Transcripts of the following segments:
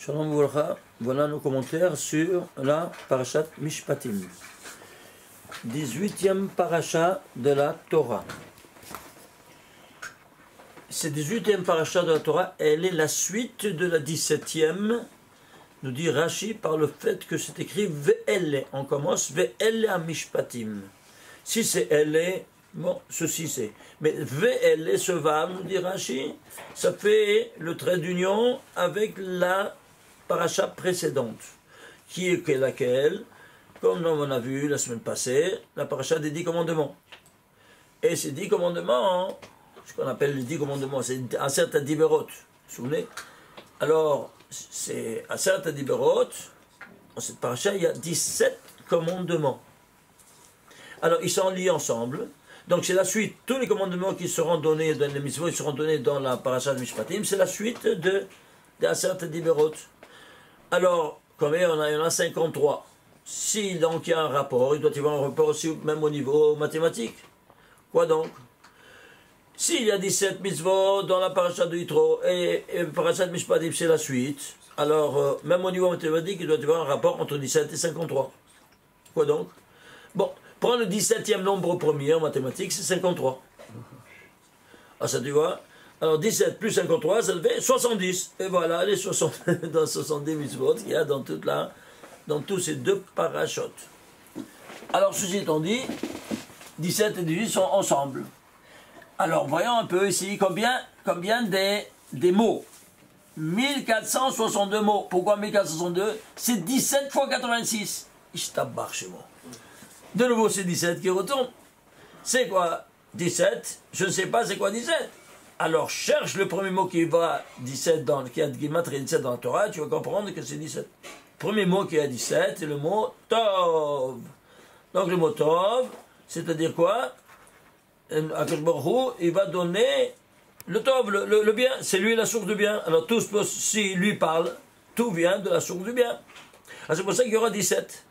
Shalom Voulocha, voilà nos commentaires sur la Parashat Mishpatim. 18e Parashat de la Torah. Cette 18e Parashat de la Torah, elle est la suite de la 17e, nous dit Rashi, par le fait que c'est écrit Ve'ele. On commence Ve'ele à Mishpatim. Si c'est Elle, bon, ceci c'est. Mais Ve'ele, ce vav, nous dit Rashi, ça fait le trait d'union avec la paracha précédente, qui est laquelle, comme on a vu la semaine passée, la paracha des 10 commandements. Et ces 10 commandements, ce qu'on appelle les 10 commandements, c'est un certain Diberot, vous vous souvenez? Alors, c'est un certain Diberot, dans cette paracha, il y a 17 commandements. Alors, ils sont liés ensemble. Donc, c'est la suite. Tous les commandements qui seront donnés dans les mitzvot, ils seront donnés dans la paracha de Mishpatim, c'est la suite de certain Diberot. Alors, combien il y en a 53. Si donc il y a un rapport, il doit y avoir un rapport aussi même au niveau mathématique. Quoi donc? S'il y a 17 mitzvot dans la paracha de Yitro et paracha de Mishpatim, c'est la suite, alors même au niveau mathématique, il doit y avoir un rapport entre 17 et 53. Quoi donc? Bon, prends le 17e nombre premier en mathématiques, c'est 53. Ah, ça tu vois? Alors 17 plus 53, ça fait 70. Et voilà les 60, dans 70 mitzvot qu'il y a dans tous ces deux parachutes. Alors ceci étant dit, 17 et 18 sont ensemble. Alors voyons un peu ici combien des mots. 1462 mots. Pourquoi 1462? C'est 17 fois 86. Je tabarre chez moi. De nouveau c'est 17 qui retourne. C'est quoi 17? Je ne sais pas c'est quoi 17. Alors cherche le premier mot qui va 17 qui a 17 dans la Torah, tu vas comprendre que c'est 17. Le premier mot qui a 17, c'est le mot Tov. Donc le mot Tov, c'est-à-dire quoi? Akadosh Baruch Hu, il va donner le Tov, le bien, c'est lui la source du bien. Alors tout si lui parle, tout vient de la source du bien. Alors c'est pour ça qu'il y aura 17.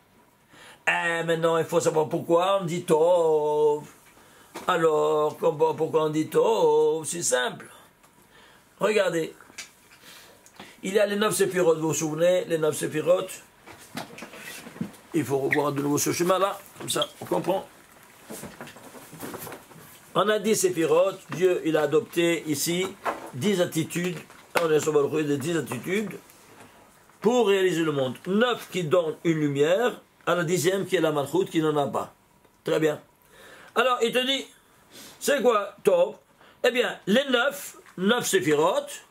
Maintenant il faut savoir pourquoi on dit Tov. Alors, pourquoi on dit Tov? C'est simple. Regardez. Il y a les 9 séphirotes, vous vous souvenez? Les 9 séphirotes. Il faut revoir de nouveau ce chemin-là. Comme ça, on comprend. On a 10 séphirotes. Dieu, il a adopté ici 10 attitudes. On est sur le des 10 attitudes pour réaliser le monde. 9 qui donnent une lumière, à la 10e qui est la Malchut qui n'en a pas. Très bien. Alors, il te dit, c'est quoi, Tov? Eh bien, les 9 séphirotes,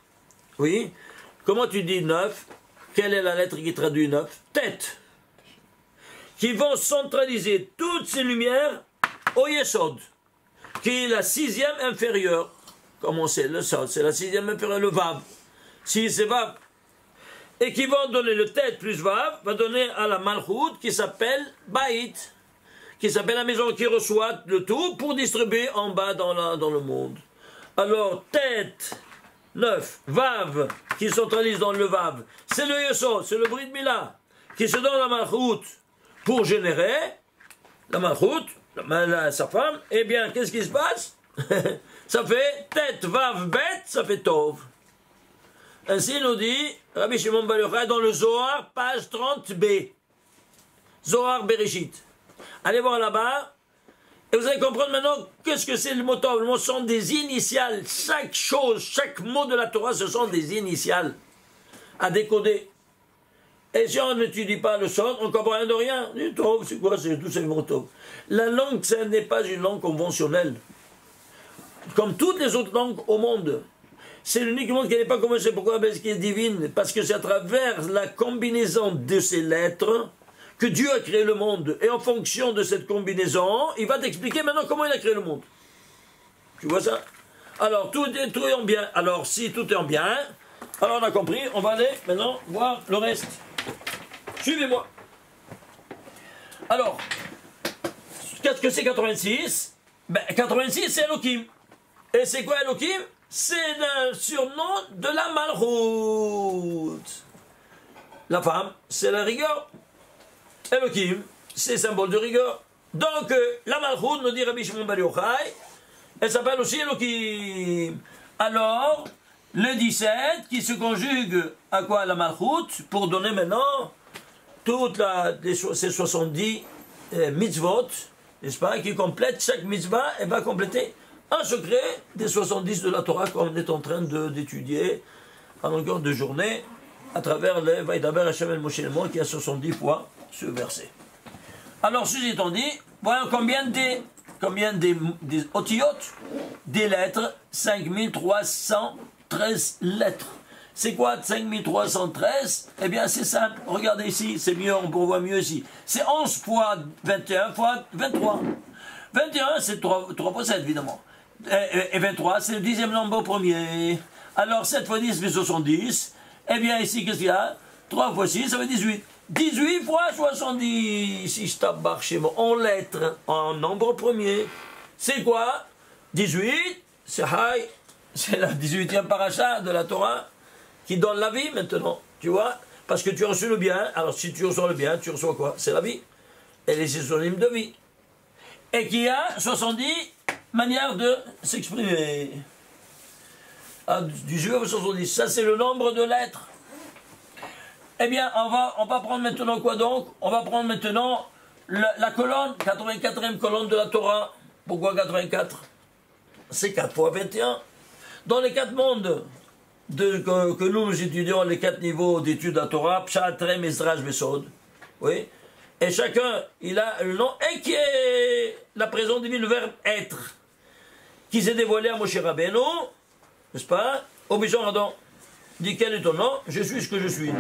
oui, comment tu dis 9? Quelle est la lettre qui traduit 9? Tête. Qui vont centraliser toutes ces lumières au Yesod, qui est la 6e inférieure. Comment c'est le Sod? C'est la 6e inférieure, le Vav. Si c'est Vav. Et qui vont donner le tête plus Vav, va donner à la Malchut qui s'appelle Baït, qui s'appelle la maison qui reçoit le tout pour distribuer en bas dans le monde. Alors, tête, 9, Vav, qui centralise dans le Vav, c'est le Yesod, c'est le Brit Mila, qui se donne la Malchut pour générer la Malchut, sa femme. Eh bien, qu'est-ce qui se passe? Ça fait tête, Vav, bête, ça fait Tov. Ainsi nous dit Rabbi Shimon Bar Yochai dans le Zohar, page 30b. Zohar Bereshit. Allez voir là-bas, et vous allez comprendre maintenant qu'est-ce que c'est le mot Tov. Le mot sont des initiales. Chaque chose, chaque mot de la Torah, ce sont des initiales à décoder. Et si on n'étudie pas le son, on ne comprend rien de rien. Du Tov, c'est quoi? C'est tous ces mots Tov. La langue, ce n'est pas une langue conventionnelle. Comme toutes les autres langues au monde. C'est l'unique monde qui n'est pas conventionnel. Pourquoi? Parce qu'il est divine. Parce que c'est à travers la combinaison de ces lettres que Dieu a créé le monde. Et en fonction de cette combinaison, il va t'expliquer maintenant comment il a créé le monde. Tu vois ça? Alors, tout est en bien. Alors, si tout est en bien, alors on a compris, on va aller maintenant voir le reste. Suivez-moi. Alors, qu'est-ce que c'est 86? Ben, 86, c'est Elohim. Et c'est quoi Elohim? C'est le surnom de la Malchut. La femme, c'est la rigueur. Elohim, c'est symbole de rigueur. Donc, la Malchut, nous dit Rabbi Shimon Bar Yochai, elle s'appelle aussi Elohim. Alors, le 17 qui se conjugue à quoi? La Malchut, pour donner maintenant ces 70 mitzvot, n'est-ce pas, qui complètent chaque mitzvah et va compléter un secret des 70 de la Torah qu'on est en train d'étudier à longueur de journée à travers le Vaïdaber Hashem el Moshe Lemon qui a 70 fois ce verset. Alors, ceci étant dit, voilà combien des otiyot, des lettres, 5313 lettres. C'est quoi 5313? Eh bien, c'est simple. Regardez ici, c'est mieux, on voit mieux ici. C'est 11 fois 21 fois 23. 21, c'est 3 fois 7, évidemment. Et 23, c'est le 10e nombre premier. Alors, 7 fois 10 fait 70. Eh bien, ici, qu'est-ce qu'il y a? 3 fois 6, ça fait 18. 18 fois 70. Si je tabarre chez moi, en lettres, en nombre premier. C'est quoi? 18, c'est Haï. C'est la 18e paracha de la Torah qui donne la vie maintenant. Tu vois? Parce que tu reçois le bien. Alors, si tu reçois le bien, tu reçois quoi? C'est la vie. Et les synonymes de vie. Et qui a 70 manières de s'exprimer. Ah, du juif 70, ça c'est le nombre de lettres. Eh bien, on va prendre maintenant quoi donc? On va prendre maintenant la colonne, 84e colonne de la Torah. Pourquoi 84? C'est 4 fois 21. Dans les 4 mondes que nous étudions, les 4 niveaux d'études de la Torah, Pshat, Rem, Ezra, Vesod, oui, et chacun, il a le nom, et qui est la présence divine, le verbe être, qui s'est dévoilé à Moshe Rabbeinu, n'est-ce pas? Obligeant Adam, dit quel est ton nom? Je suis ce que je suis.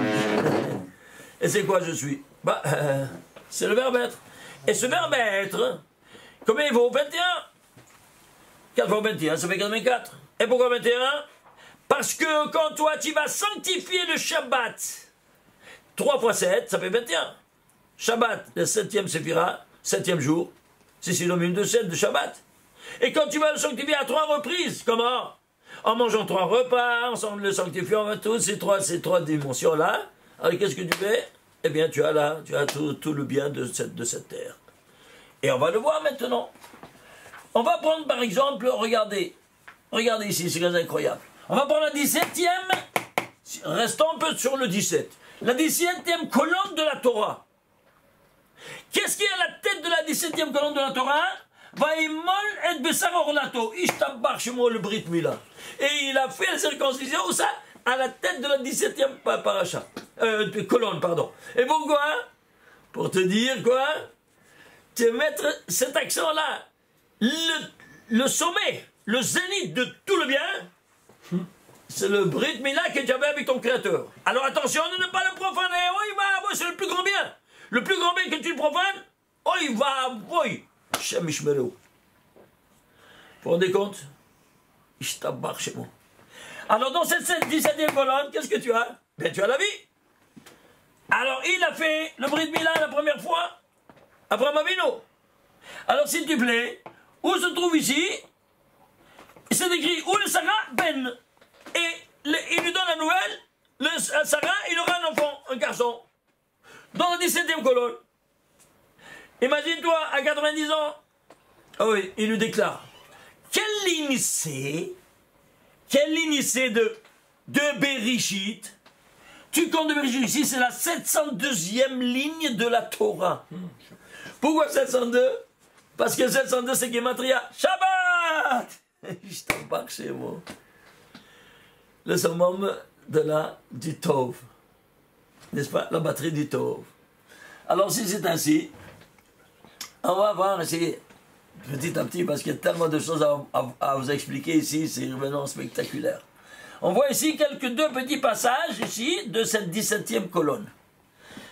Et c'est quoi je suis? C'est le verbe être. Et ce verbe être, combien il vaut? 21. 4 fois 21, ça fait 84. Et pourquoi 21? Parce que quand toi tu vas sanctifier le Shabbat, 3 fois 7, ça fait 21. Shabbat, le 7e séphira, 7e jour, c'est synonyme de 7 de Shabbat. Et quand tu vas le sanctifier à 3 reprises, comment? En mangeant 3 repas, en le sanctifiant, tous ces trois dimensions-là, alors qu'est-ce que tu fais? Eh bien, tu as tout le bien de cette terre. Et on va le voir maintenant. On va prendre par exemple, regardez ici, c'est incroyable. On va prendre la 17e, restons un peu sur le 17. La 17e colonne de la Torah. Qu'est-ce qui est à la tête de la 17e colonne de la Torah? Vaïmol et Bessar Orlato, Ishtabar Shemo le Brit Mila. Et il a fait la circoncision, où ça? À la tête de la 17e paracha. Colonne, pardon. Et pourquoi? Pour te dire quoi? Te mettre cet accent-là. Le sommet, le zénith de tout le bien, c'est le Brit Mila que tu avais avec ton créateur. Alors attention de ne pas le profaner. Oh, il va, c'est le plus grand bien. Le plus grand bien que tu le profanes, oh, il va, oui. Shem Ishmereu. Vous vous rendez compte? Ishtabar chez moi. Alors dans cette 17e colonne, qu'est-ce que tu as? Ben tu as la vie. Alors il a fait le Brit Mila la première fois, Abraham Avinu. Alors s'il te plaît, où se trouve ici? C'est écrit où le Sarah Ben. Et il lui donne la nouvelle, le Sarah, il aura un enfant, un garçon. Dans la 17e colonne. Imagine-toi, à 90 ans, ah oui, il lui déclare, quelle ligne c'est de Bereshit? Tu comptes de Bereshit ici, c'est la 702e ligne de la Torah. Pourquoi 702? Parce que 702 c'est Gematria, Shabbat. Je t'embarque chez moi. Le summum du Tov, n'est-ce pas? La batterie du Tov. Alors si c'est ainsi, on va voir ici, petit à petit, parce qu'il y a tellement de choses à vous expliquer ici, c'est vraiment spectaculaire. On voit ici deux petits passages ici de cette 17e colonne.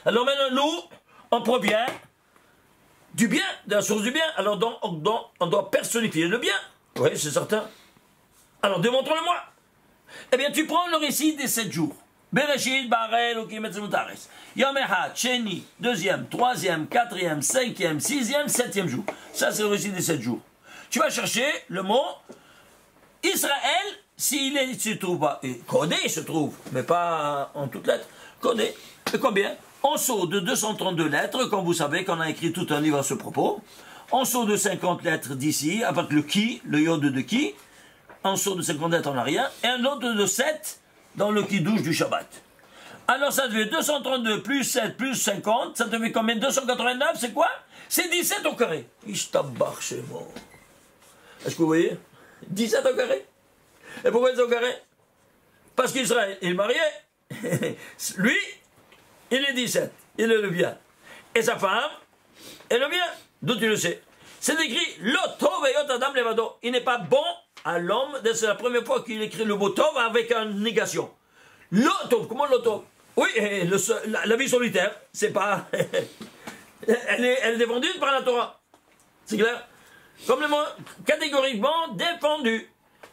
Alors maintenant, nous, on provient du bien, de la source du bien. Alors on doit personnifier le bien. Oui, c'est certain. Alors démontre-le-moi. Eh bien, tu prends le récit des 7 jours. Bereshit, Barel, Okim, Etzemutares. Yom Echad, Sheni, 2e, 3e, 4e, 5e, 6e, 7e jour. Ça, c'est le récit des 7 jours. Tu vas chercher le mot Israël, s'il ne se trouve pas. Et Codé, il se trouve, mais pas en toutes lettres. Codé. Et combien? En saut de 232 lettres, comme vous savez qu'on a écrit tout un livre à ce propos. En saut de 50 lettres d'ici, avec le qui, le yod de qui. en saut de 50 mètres en arrière, et un autre de 7 dans le kidouche du Shabbat. Alors ça te fait 232 plus 7 plus 50, ça te fait combien? 289, c'est quoi? C'est 17 au carré. Ishtabar chez moi. Est-ce que vous voyez? 17 au carré. Et pourquoi c'est au carré? Parce qu'Israël est marié. Lui, il est 17. Il est le bien. Et sa femme, elle le bien. D'où tu le sais? C'est écrit L'Otov et Adam Levado. Il n'est pas bon à l'homme. C'est la première fois qu'il écrit le mot Tov avec une négation. L'Otov, comment l'Otov? Oui, la vie solitaire, c'est pas. elle est défendue par la Torah. C'est clair? Complètement, catégoriquement défendue.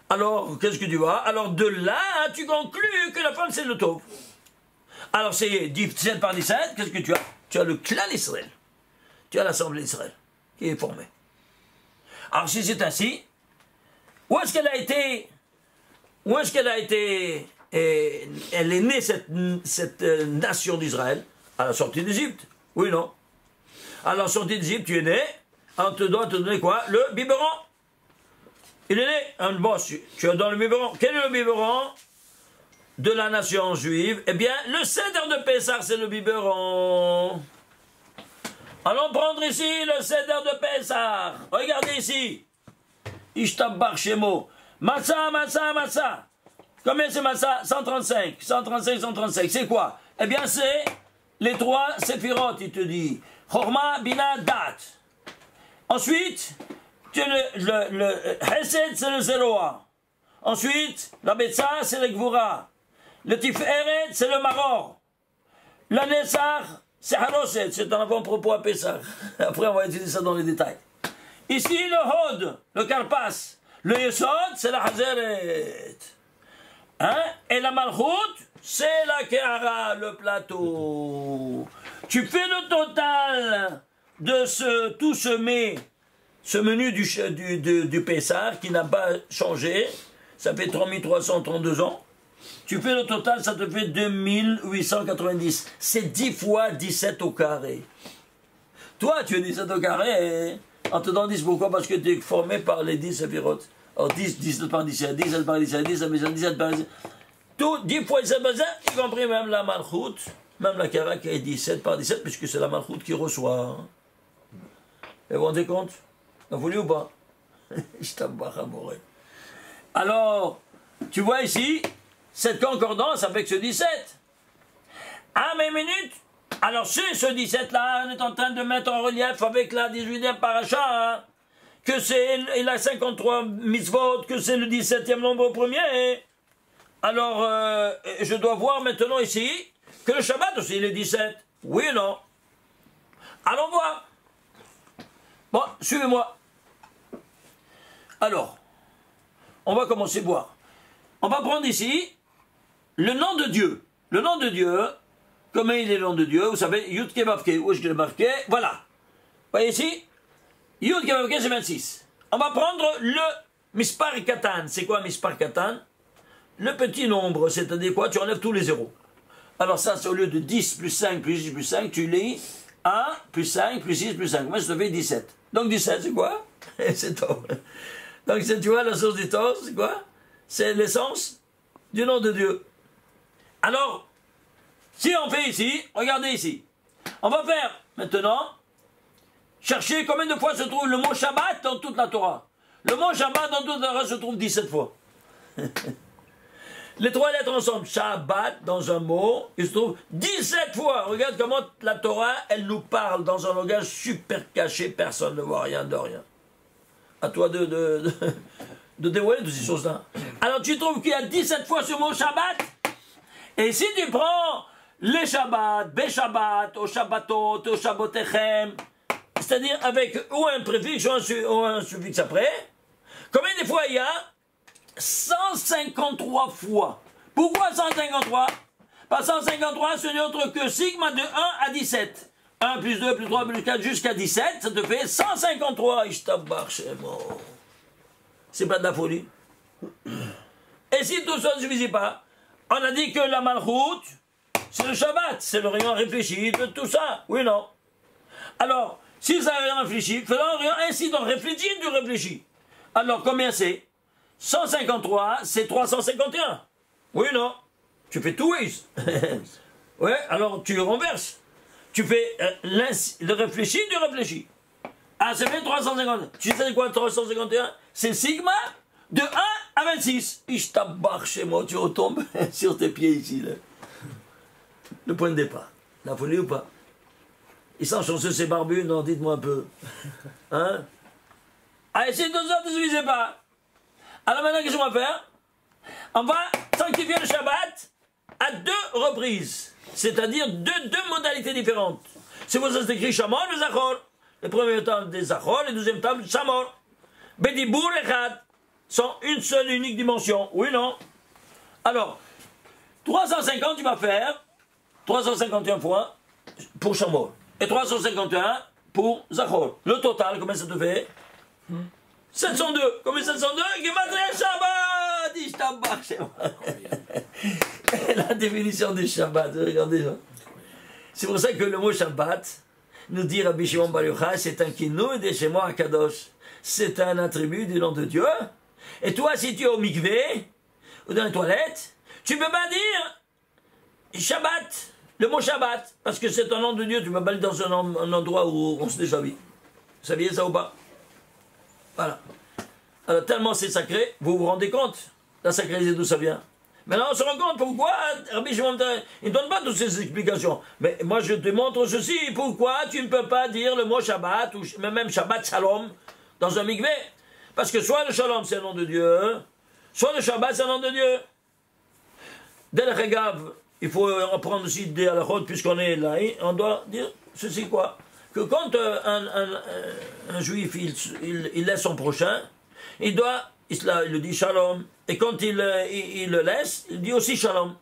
Alors, qu'est-ce que tu vois? Alors, de là, tu conclus que la femme, c'est le Tov. Alors, c'est 17 par 17, qu'est-ce que tu as? Tu as le clan d'Israël. Tu as l'Assemblée d'Israël qui est formée. Alors, si c'est ainsi, où est-ce qu'elle a été? Où est-ce qu'elle a été? Elle est née, cette nation d'Israël, à la sortie d'Égypte. Oui, non? À la sortie d'Égypte, tu es né, on te doit te donner quoi? Le biberon. Il est né, bon, tu es dans le biberon. Quel est le biberon de la nation juive? Eh bien, le Seder de Pessah, c'est le biberon. Allons prendre ici le Seder de Pessah. Regardez ici. Ishtabar Shemo. Massa, massa, massa. Combien c'est massa? 135. 135, 135. C'est quoi? Eh bien, c'est les 3 séphirotes, il te dit. Chorma, Bina, Dat. Ensuite, le Hesed, c'est le Zéroa. Ensuite, la Betsa, c'est le Gvura. Le Tiferet, c'est le Maror. La Nessar, c'est Haroset. C'est un avant-propos à Pessah. Après, on va étudier ça dans les détails. Ici, le Hod, le Karpas. Le Yesod, c'est la Hazeret. Hein? Et la Malchut, c'est la Kehara, le plateau. Tu fais le total de tout ce menu du Pessah qui n'a pas changé. Ça fait 3332 ans. Tu fais le total, ça te fait 2890. C'est 10 fois 17 au carré. Toi, tu es 17 au carré, en te donnant 10. Pourquoi? Parce que tu es formé par les 10 séphirotes. Alors 10, 17 par 17, 17 par 17, 17 par 17. Tout, 10 fois 17 par 17, y compris même la Malchut, même la Kara qui est 17 par 17, puisque c'est la Malchut qui reçoit. Et vous vous rendez compte? Vous voulez ou pas? Je t'embarque à mourir. Alors, tu vois ici, cette concordance avec ce 17. Ah, mais minute. Alors, c'est ce 17-là, on est en train de mettre en relief avec la 18e paracha, hein, que c'est la 53 mitzvot, que c'est le 17e nombre premier. Alors, je dois voir maintenant ici que le Shabbat aussi, il est 17. Oui ou non? Allons voir. Bon, suivez-moi. Alors, on va commencer à voir. On va prendre ici le nom de Dieu. Le nom de Dieu, comment il est le nom de Dieu? Vous savez, Yud Kevavke, où est-ce que je l'ai marqué? Voilà. Vous voyez ici? Yud Kevavke, c'est 26. On va prendre le Mispar Katan. C'est quoi Mispar Katan? Le petit nombre, c'est-à-dire quoi? Tu enlèves tous les zéros. Alors ça, c'est au lieu de 10 plus 5 plus 10 plus 5, tu lis 1 plus 5 plus 6 plus 5. Moi, ça fait 17. Donc 17, c'est quoi? C'est Tov. Donc tu vois, la source du Tov, c'est quoi? C'est l'essence du nom de Dieu. Alors, si on fait ici, regardez ici. On va faire maintenant, chercher combien de fois se trouve le mot Shabbat dans toute la Torah. Le mot Shabbat dans toute la Torah se trouve 17 fois. Les 3 lettres ensemble, Shabbat, dans un mot, il se trouve 17 fois. Regarde comment la Torah, elle nous parle dans un langage super caché, personne ne voit rien de rien. À toi de dévoiler toutes ces choses-là. Alors tu trouves qu'il y a 17 fois ce mot Shabbat? Et si tu prends les Shabbat, Beshabbat, au Shabbatot, au Shabbotechem, c'est-à-dire avec ou un préfixe ou un suffixe après, combien de fois il y a? 153 fois. Pourquoi 153? Parce que 153, ce n'est autre que sigma de 1 à 17. 1 plus 2 plus 3 plus 4 jusqu'à 17, ça te fait 153. C'est pas de la folie. Et si tout ça ne suffisait pas, on a dit que la Malchut, c'est le Shabbat, c'est le rayon réfléchi de tout ça. Oui, non? Alors, si ça a rien réfléchi, faisons rien ainsi, donc réfléchir du réfléchi. Alors, combien c'est? 153, c'est 351. Oui ou non? Tu fais two ways. Ouais, alors tu renverses. Tu fais le réfléchi du réfléchi. Ah, ça fait 350. Tu sais quoi, 351? C'est sigma de 1 à 26. Je t'abarre chez moi, tu retombes sur tes pieds ici. Là. Le point de départ. La folie ou pas? Ils sont chanceux, ces barbus? Non, dites-moi un peu. Hein? Allez, c'est 2 heures, ne suffisait pas. Alors maintenant, qu'est-ce qu'on va faire? On va sanctifier le Shabbat à 2 reprises. C'est-à-dire deux modalités différentes. C'est pour ça que c'est écrit Shamor et Zachor. Le premier temps des Zachor, le deuxième temps du Shamor. Bedibour et Chad sont une seule et unique dimension. Oui, non? Alors, 350, tu vas faire 351 fois pour Shamor. Et 351 pour Zachor. Le total, combien ça te fait? 702. Combien 702? Gematria Shabbat! Dis, je t'embarque chez moi. La définition du Shabbat, regardez ça. C'est pour ça que le mot Shabbat, nous dit Rabbi Shimon Bar Yochai, c'est un kinou de chez moi à Kadosh. C'est un attribut du nom de Dieu. Et toi, si tu es au mikvé, ou dans les toilettes, tu ne peux pas dire Shabbat, le mot Shabbat, parce que c'est un nom de Dieu, tu ne peux pas aller dans un endroit où on se déjà vu. Vous saviez ça ou pas? Voilà. Alors, tellement c'est sacré, vous vous rendez compte, la sacralité d'où ça vient? Maintenant, on se rend compte pourquoi Rabbi Shimon, il ne donne pas toutes ces explications. Mais moi, je te montre ceci. Pourquoi tu ne peux pas dire le mot Shabbat, ou même Shabbat Shalom, dans un mikvé? Parce que soit le Shalom, c'est le nom de Dieu, soit le Shabbat, c'est le nom de Dieu. Dès le Regav, il faut reprendre aussi des halachot, puisqu'on est là, on doit dire ceci quoi? Que quand un juif, il laisse son prochain, il le dit Shalom. Et quand il le laisse, il dit aussi Shalom.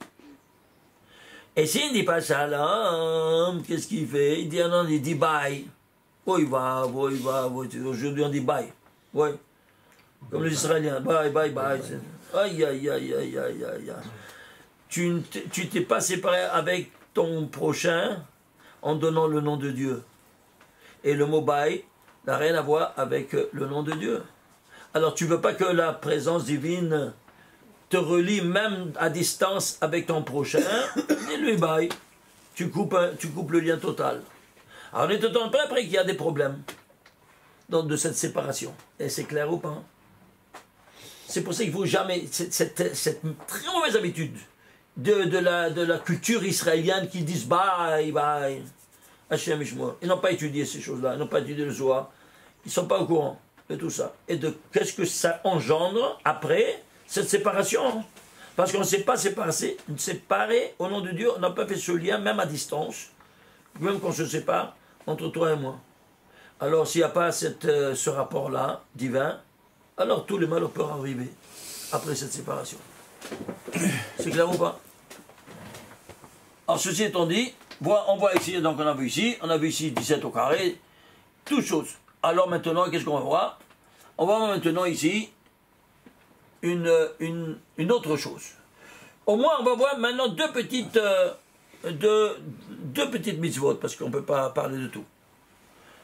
Et s'il ne dit pas Shalom, qu'est-ce qu'il fait? Il dit non, il dit bye. Oh, il va. Aujourd'hui, on dit bye. Oui. Comme les Israéliens. Bye. Aïe, aïe, aïe, aïe, aïe, aïe. Tu t'es pas séparé avec ton prochain en donnant le nom de Dieu. Et le mot bye n'a rien à voir avec le nom de Dieu. Alors tu ne veux pas que la présence divine te relie même à distance avec ton prochain, dis-lui bye. Tu coupes le lien total. Alors ne te donne pas après qu'il y a des problèmes de cette séparation. Et c'est clair ou pas? C'est pour ça qu'il ne faut jamais... Cette très mauvaise habitude de la culture israélienne qui disent bye. Hachem Ishmael. Ils n'ont pas étudié ces choses-là, ils n'ont pas étudié le Zohar. Ils ne sont pas au courant de tout ça. Et de qu'est-ce que ça engendre après cette séparation? Parce qu'on ne s'est pas séparé au nom de Dieu, on n'a pas fait ce lien, même à distance, même qu'on se sépare entre toi et moi. Alors s'il n'y a pas ce rapport-là, divin, alors tous les malheurs peuvent arriver après cette séparation. C'est clair ou pas? Alors ceci étant dit, on voit ici, donc on a vu ici 17 au carré, toutes choses. Alors maintenant, qu'est-ce qu'on va voir? On va voir maintenant ici une autre chose. Au moins, on va voir maintenant deux petites mitzvot, parce qu'on ne peut pas parler de tout.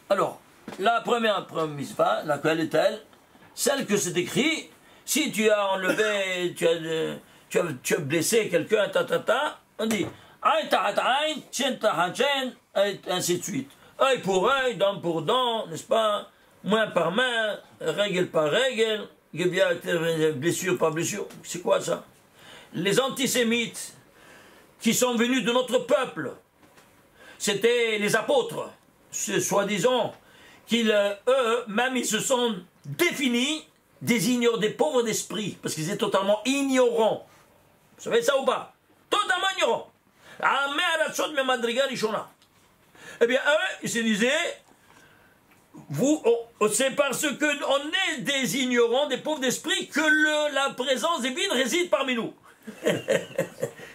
Alors, la première mitzvah, laquelle est-elle? Celle que c'est écrit, si tu as enlevé, tu as blessé quelqu'un, on dit, ainsi de suite. Œil pour œil, dent pour dent, n'est-ce pas? Main par main, règle par règle, blessure par blessure. C'est quoi ça? Les antisémites qui sont venus de notre peuple, c'était les apôtres, soi-disant, eux-mêmes, ils se sont définis des pauvres d'esprit, parce qu'ils étaient totalement ignorants. Vous savez ça ou pas? Totalement ignorants. Eh bien, eux, ils se disaient, c'est parce qu'on est des ignorants, des pauvres d'esprit, que la présence divine réside parmi nous.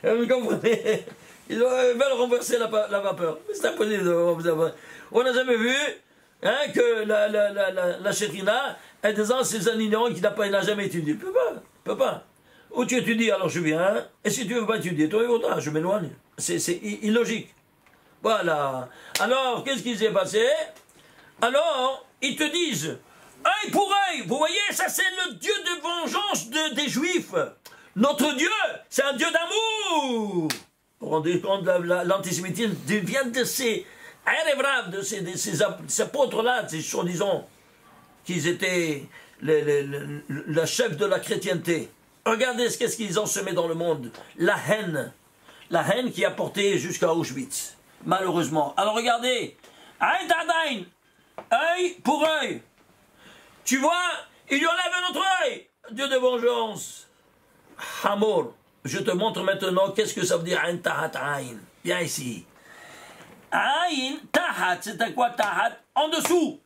Vous comprenez? Ils veulent renverser la vapeur. C'est impossible. On n'a jamais vu que la Shekhina est des ignorants qui n'a jamais étudié. Il ne peut pas. Ou tu étudies, alors je viens, et si tu ne veux pas étudier, toi, je m'éloigne. C'est illogique. Voilà. Alors, qu'est-ce qui s'est passé? Alors, ils te disent, œil pour œil. Vous voyez, ça c'est le Dieu de vengeance des Juifs. Notre Dieu, c'est un Dieu d'amour. Vous vous rendez compte, l'antisémitisme vient de ces Erev, de ces apôtres-là, ces soi-disant qu'ils étaient le chef de la chrétienté. Regardez qu'est-ce qu'ils ont semé dans le monde. La haine qui a porté jusqu'à Auschwitz, malheureusement. Alors regardez, Aïn Tadaïn, œil pour œil. Tu vois, il lui enlève un autre œil. Dieu de vengeance. Hamor. Je te montre maintenant qu'est-ce que ça veut dire Aïn Tahat Aïn. Viens ici. Aïn Tahat, c'est quoi Tahat? En dessous.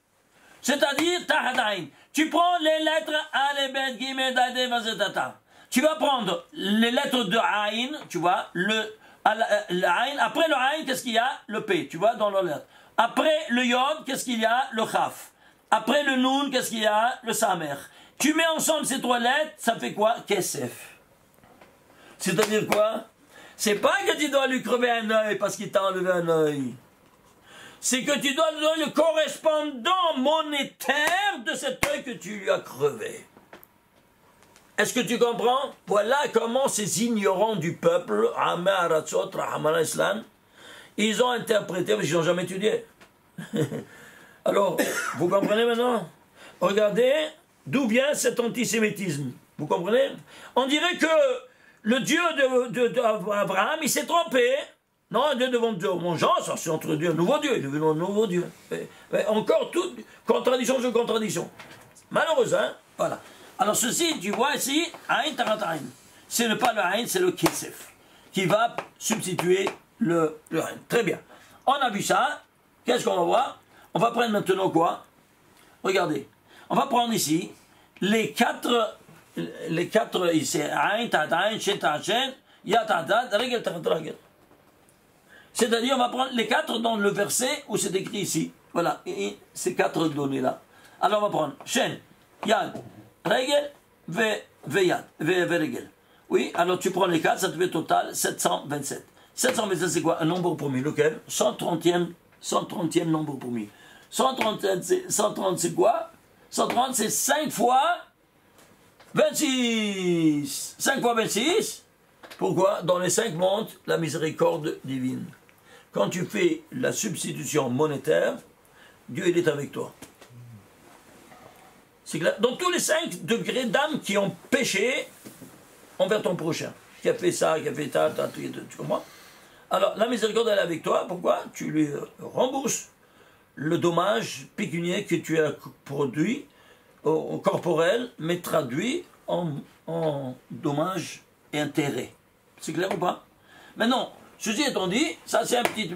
C'est-à-dire Tahat Aïn. Tu prends les lettres Alebet, Gimel, Dade, Vazetata. Tu vas prendre les lettres de Aïn, tu vois, le Aïn. Après le Aïn, qu'est-ce qu'il y a? Le P, tu vois, dans la lettre. Après le Yod, qu'est-ce qu'il y a? Le Chaf. Après le Nun, qu'est-ce qu'il y a? Le Samer. Tu mets ensemble ces trois lettres, ça fait quoi? Kesef. C'est-à-dire quoi? C'est pas que tu dois lui crever un œil parce qu'il t'a enlevé un œil. C'est que tu dois lui donner le correspondant monétaire de cet œil que tu lui as crevé. Est-ce que tu comprends? Voilà comment ces ignorants du peuple, Amé Aratzot, Rahman Islam, ils ont interprété, parce qu'ils n'ont jamais étudié. Alors, vous comprenez maintenant? Regardez d'où vient cet antisémitisme. Vous comprenez? On dirait que le Dieu d'Abraham, il s'est trompé. Non, un Dieu de vengeance, c'est entre Dieu, un nouveau Dieu, il est devenu un nouveau Dieu. Mais encore toute contradiction sur contradiction. Malheureux, hein? Voilà. Alors ceci, tu vois ici, Aïn Tarat Aïn. C'est pas le Aïn, c'est le Kesef, qui va substituer le Aïn. Très bien. On a vu ça. Qu'est-ce qu'on va voir? On va prendre maintenant quoi? Regardez. On va prendre ici les quatre ici. Aïn Tarat Aïn, Shen Tarat Shen, Ya Tarat, Regel Tarat Regel. C'est-à-dire, on va prendre les quatre dans le verset où c'est écrit ici. Voilà, et ces quatre données-là. Alors, on va prendre Shen, Yad, Regel, Yad, Regel. Oui, alors tu prends les quatre, ça te fait total 727. 727, c'est quoi? Un nombre premier, lequel? 130e nombre premier. 130, c'est quoi? 130, c'est 5 fois 26. 5 fois 26. Pourquoi? Dans les 5 mondes, la miséricorde divine. Quand tu fais la substitution monétaire, Dieu il est avec toi. C'est clair. Dans tous les 5 degrés d'âme qui ont péché envers ton prochain, qui a fait ça, qui a fait ça, tu comprends? Alors la miséricorde elle est avec toi. Pourquoi? Tu lui rembourses le dommage pécuniaire que tu as produit au corporel, mais traduit en dommages et intérêts. C'est clair ou pas? Maintenant, ceci étant dit, ça c'est un petit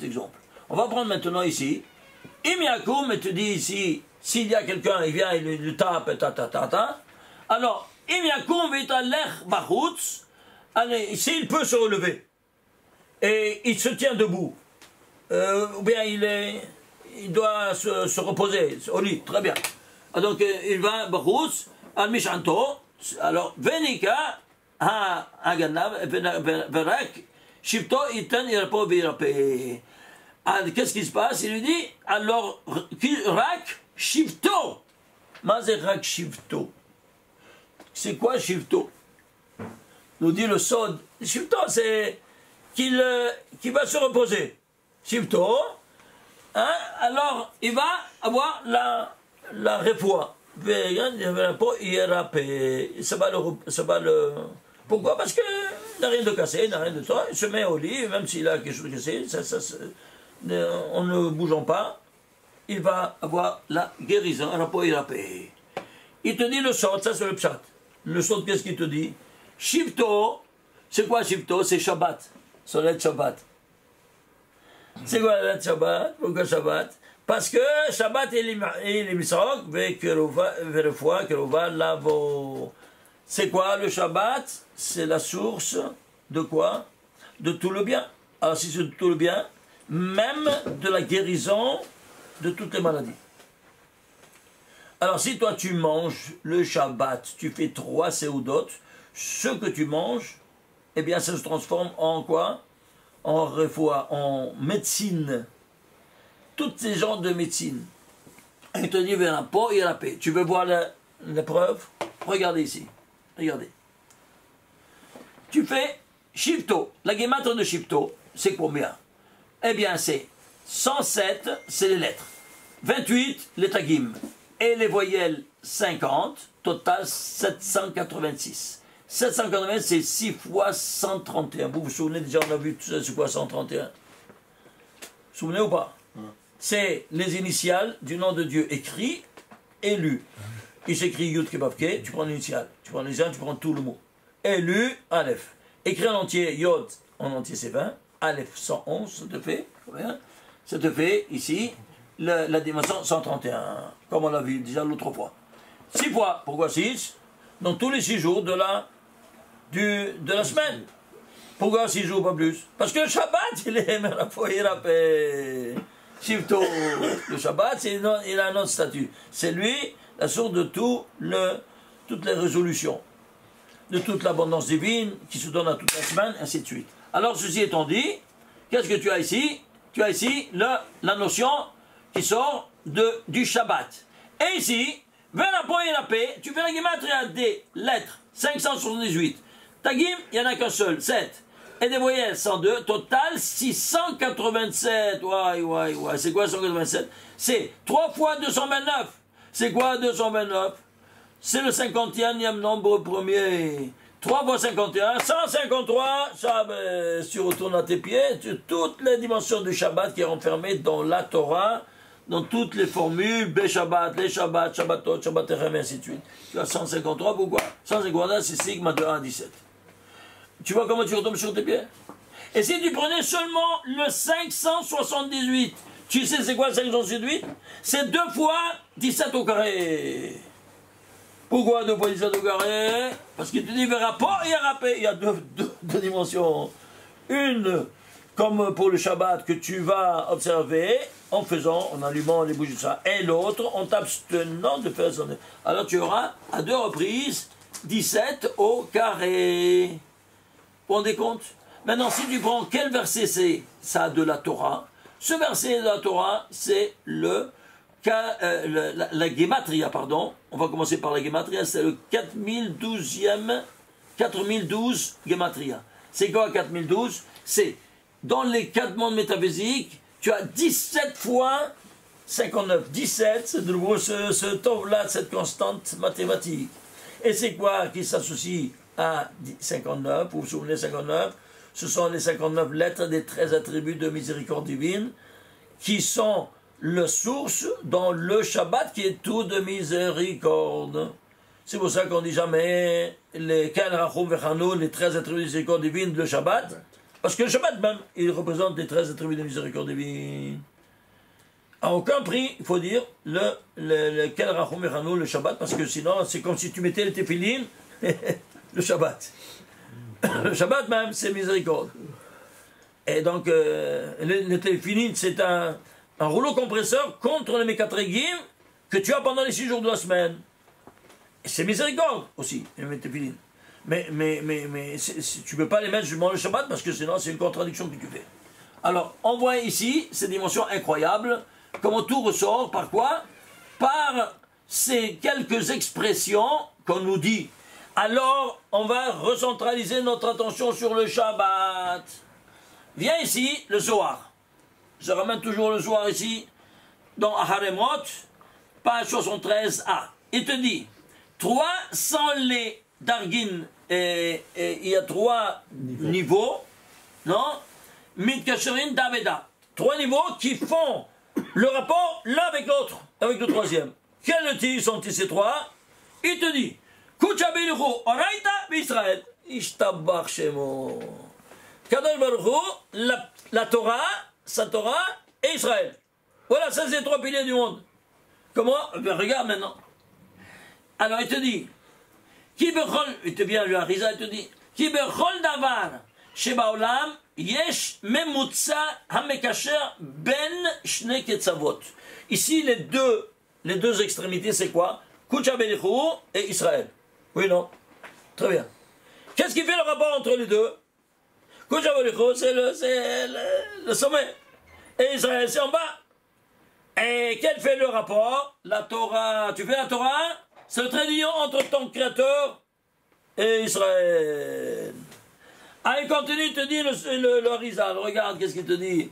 exemple. On va prendre maintenant ici. Imiakoum, et te dit ici, s'il y a quelqu'un, il vient, il le tape, alors, Imiakoum vitalech bachutz, s'il peut se relever, et il se tient debout, ou bien il doit se reposer au lit, très bien. Donc, il va bachutz, al mishanto, alors, venika, qu'est-ce qui se passe? Il lui dit, alors, Rak Shivto. Mazé Rak Shivto. C'est quoi Shivto? Nous dit le Sod. Shivto, c'est qu'il va se reposer. Shivto, hein? Alors, il va avoir la réfoie. Ça va le... Pourquoi? Parce qu'il n'a rien de cassé, il n'a rien de ça. Il se met au lit, même s'il a quelque chose de cassé, en ne bougeant pas, il va avoir la guérison. Il te dit le sort, ça c'est le pshat. Le sort, qu'est-ce qu'il te dit? Shivto, c'est quoi Shivto? C'est Shabbat. Solet Shabbat. C'est quoi la Shabbat? Pourquoi Shabbat? Parce que Shabbat il est misrok, verefoua, kerova, lavo. C'est quoi le Shabbat? C'est la source de quoi? De tout le bien. Alors si c'est de tout le bien, même de la guérison de toutes les maladies. Alors si toi tu manges le Shabbat, tu fais 3 séoudotes, ce que tu manges, eh bien ça se transforme en quoi? En refoua, en médecine. Toutes ces genres de médecine. Il te dit Verapo et la paix. Tu veux voir l'épreuve? Regardez ici. Regardez. Tu fais Shifto. La guématre de Shifto, c'est combien? Eh bien, c'est 107, c'est les lettres. 28, les tagim. Et les voyelles, 50. Total, 786. 780, c'est 6 fois 131. Vous vous souvenez déjà, on a vu tout ça, c'est quoi 131? Vous vous souvenez ou pas? C'est les initiales du nom de Dieu écrit et lu. Il s'écrit Yud Kebavke, tu prends l'initiale. Tu prends l'initiale, tu prends tout le mot. Et lu, Aleph. Écrit en entier, Yod, en entier c'est 20. Aleph, 111, ça te fait, combien? Ça te fait, ici, la dimension 131, comme on l'a vu déjà l'autre fois. 6 fois, pourquoi 6? Dans tous les 6 jours de la semaine. Pourquoi 6 jours, pas plus? Parce que le Shabbat, il est la foi et la paix. Shifto, le Shabbat, il a un autre statut. C'est lui, la source de toutes les résolutions, de toute l'abondance divine qui se donne à toute la semaine, ainsi de suite. Alors, ceci étant dit, qu'est-ce que tu as ici? Tu as ici la notion qui sort du Shabbat. Et ici, vers la poigne et la paix, tu fais la guématria des lettres, 578. Tagim, il n'y en a qu'un seul, 7. Et des voyelles, 102. Total, 687. Ouais. C'est quoi 187? C'est 3 fois 229. C'est quoi 229? C'est le 51e nombre premier. 3 fois 51, 153. Ça, tu retournes à tes pieds. Toutes les dimensions du Shabbat qui est renfermée dans la Torah, dans toutes les formules, Shabbat, les Shabbat, Shabbatot, Shabbat et ainsi de suite. Tu as 153, pourquoi? 153, c'est sigma de 1 à 17. Tu vois comment tu retombes sur tes pieds? Et si tu prenais seulement le 578, tu sais c'est quoi le 578? C'est 2 fois 17 au carré. Pourquoi 2 fois 17 au carré? Parce qu'il te dit rapport et rapé. Il y a deux dimensions. Une, comme pour le Shabbat, que tu vas observer en allumant les bougies de ça. Et l'autre, en t'abstenant de faire son... Alors tu auras à 2 reprises 17 au carré. Vous vous rendez compte? Maintenant, si tu prends quel verset c'est ça de la Torah, ce verset de la Torah, c'est la Gematria, pardon. On va commencer par la Gematria, c'est le 4012 Gematria. C'est quoi 4012? C'est dans les 4 mondes métaphysiques, tu as 17 fois 59. 17, c'est de nouveau ce tov-là, cette constante mathématique. Et c'est quoi qui s'associe à 59, vous vous souvenez 59, ce sont les 59 lettres des 13 attributs de miséricorde divine qui sont la source dans le Shabbat qui est tout de miséricorde. C'est pour ça qu'on dit jamais les 13 attributs de miséricorde divine le Shabbat, parce que le Shabbat même, il représente les 13 attributs de miséricorde divine. À aucun prix, il faut dire le Shabbat, parce que sinon c'est comme si tu mettais les téphilines le Shabbat. Le Shabbat même, c'est miséricorde. Et donc, le téphilin, c'est un rouleau compresseur contre les mékatrégim que tu as pendant les 6 jours de la semaine. Et c'est miséricorde aussi, les téphilin. Mais tu ne peux pas les mettre justement le Shabbat parce que sinon c'est une contradiction que tu fais. Alors, on voit ici ces dimensions incroyables, comment tout ressort, par quoi? Par ces quelques expressions qu'on nous dit. Alors, on va recentraliser notre attention sur le Shabbat. Viens ici, le Zohar. Je ramène toujours le Zohar ici, dans Aharemot, page 73a. Il te dit, 300 les Dargin, et il y a 3 niveaux, non? Mitkasherin Daveda. 3 niveaux qui font le rapport l'un avec l'autre, avec le troisième. Quels sont-ils ces 3? Il te dit, Kuchabiluchu, Oraita, Israël. Ishtabach Shemo. Kadosh Baruch Hu, la Torah, sa Torah et Israël. Voilà, ça c'est les 3 piliers du monde. Comment? Ben, regarde maintenant. Alors il te dit, Ki bechol, il te vient lui à Risa, il te dit, Ki bechol davar, shebaolam, yesh memutza hamekasher ben shne ketzavot. Ici, les deux extrémités, c'est quoi? Kuchabiluchu et Israël. Oui, non? Très bien. Qu'est-ce qui fait le rapport entre les deux? Kuchabiluchu, c'est le sommet. Et Israël, c'est en bas. Et quel fait le rapport? La Torah, tu fais la Torah, c'est le trait d'union entre ton Créateur et Israël. Ah, il continue, il te dit le Harizal, regarde qu'est-ce qu'il te dit.